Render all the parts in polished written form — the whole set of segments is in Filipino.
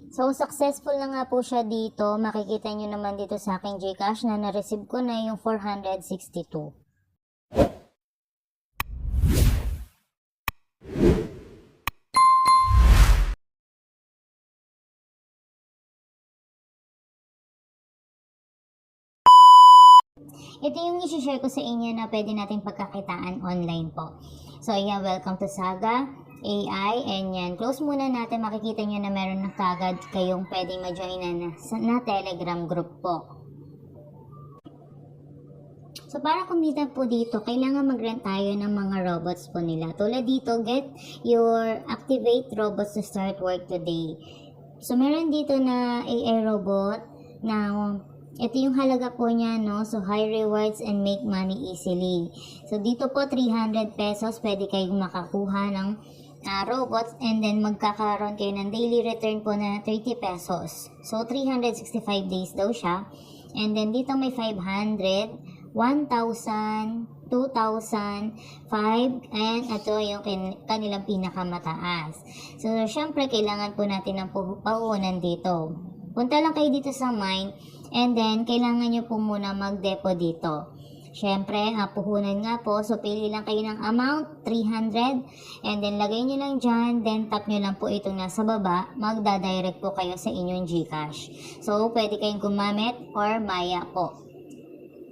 So, successful na nga po siya dito. Makikita nyo naman dito sa aking GCash na na-receive ko na yung 462. Ito yung isi-share ko sa inyo na pwede nating pagkakitaan online po. So, ayan, welcome to Saga AI. And yan, close muna natin. Makikita nyo na meron na kagad kayong pwedeng ma-join na Telegram group po. So, para kumita po dito, kailangan mag-rent tayo ng mga robots po nila. Tulad dito, get your activate robots to start work today. So, meron dito na AI robot na ito yung halaga po niya, no? So, high rewards and make money easily. So, dito po, 300 pesos, pwede kayong makakuha ng robots and then magkakaroon kayo ng daily return po na 30 pesos. So, 365 days daw siya. And then, dito may 500, 1,000, 2,000, 5, and ito yung kanilang pinakamataas. So, syempre, kailangan po natin ng pauunan dito. Punta lang kayo dito sa mine, and then, kailangan nyo po muna mag-depo dito. Syempre, puhunan nga po. So, pili lang kayo ng amount, 300, and then, lagay nyo lang dyan, then, tap nyo lang po itong nasa baba, magdadirect po kayo sa inyong GCash. So, pwede kayong gumamit or Maya po.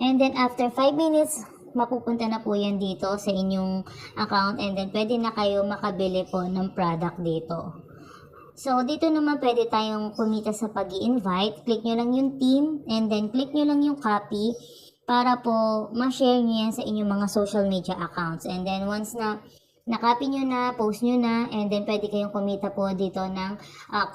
And then, after 5 minutes, mapupunta na po yan dito sa inyong account, and then, pwede na kayo makabili po ng product dito. So, dito naman pwede tayong kumita sa pag-i-invite. Click nyo lang yung team, and then click nyo lang yung copy para po ma-share nyo yan sa inyong mga social media accounts. And then, once na na-copy nyo na, post nyo na, and then pwede kayong kumita po dito ng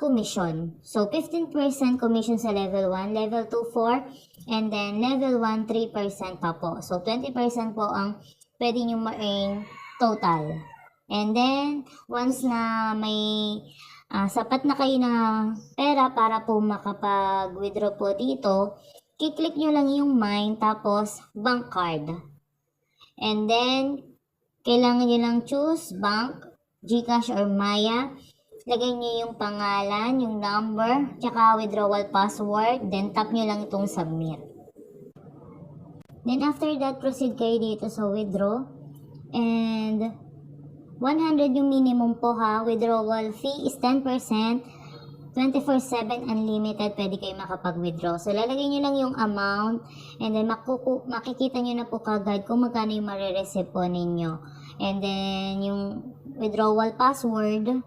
commission. So, 15% commission sa level 1, level 2, 4, and then level 1, 3% pa po. So, 20% po ang pwede nyo ma-earn total. And then, once na may sapat na kayo na pera para po makapag-withdraw po dito, kiklik nyo lang yung mine, tapos bank card. And then, kailangan nyo lang choose bank, GCash or Maya. Lagay nyo yung pangalan, yung number, tsaka withdrawal password, then tap nyo lang itong submit. Then after that, proceed kayo dito sa withdraw. And 100 yung minimum po ha. Withdrawal fee is 10%. 24/7 unlimited, pwede kayo makapag-withdraw. So, lalagay nyo lang yung amount, and then makikita nyo na po kagad kung magkano yung marireceive po ninyo. And then, yung withdrawal password,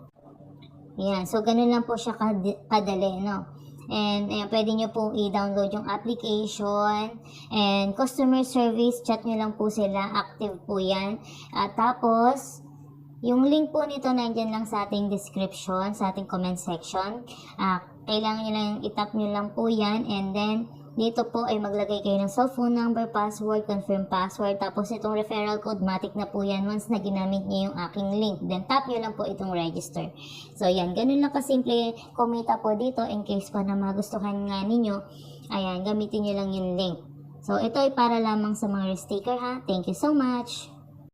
yan. So, ganun lang po siya kadali, no? And, ayan, pwede nyo pong i-download yung application, and customer service, chat nyo lang po sila, active po yan. At tapos, yung link po nito nandyan lang sa ating description, sa ating comment section. Kailangan nyo lang, itap nyo lang po yan. And then, dito po ay maglagay kayo ng cellphone number, password, confirm password. Tapos itong referral code, matik na po yan once na ginamit nyo yung aking link. Then, tap nyo lang po itong register. So, yan. Ganun lang kasimple kumita po dito in case pa na magustuhan nga ninyo. Ayan, gamitin nyo lang yung link. So, ito ay para lamang sa mga sticker ha. Thank you so much!